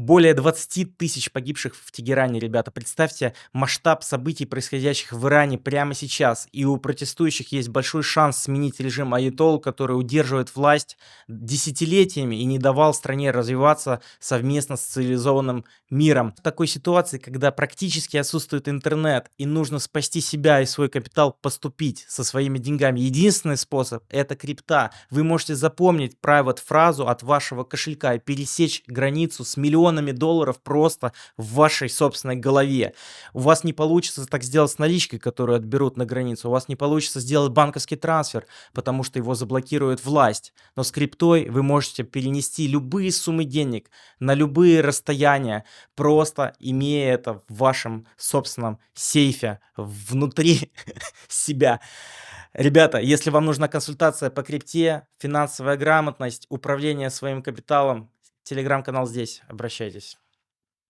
Более 20 000 погибших в Тегеране, ребята. Представьте масштаб событий, происходящих в Иране прямо сейчас. И у протестующих есть большой шанс сменить режим аятолл, который удерживает власть десятилетиями и не давал стране развиваться совместно с цивилизованным миром. В такой ситуации, когда практически отсутствует интернет и нужно спасти себя и свой капитал, поступить со своими деньгами, единственный способ — это крипта. Вы можете запомнить private фразу от вашего кошелька и пересечь границу с миллионами долларов просто в вашей собственной голове. У вас не получится так сделать с наличкой, которую отберут на границу. У вас не получится сделать банковский трансфер, потому что его заблокирует власть. Но с криптой вы можете перенести любые суммы денег на любые расстояния, просто имея это в вашем собственном сейфе внутри себя. Ребята, если вам нужна консультация по крипте, финансовая грамотность, управление своим капиталом, телеграм-канал здесь, обращайтесь.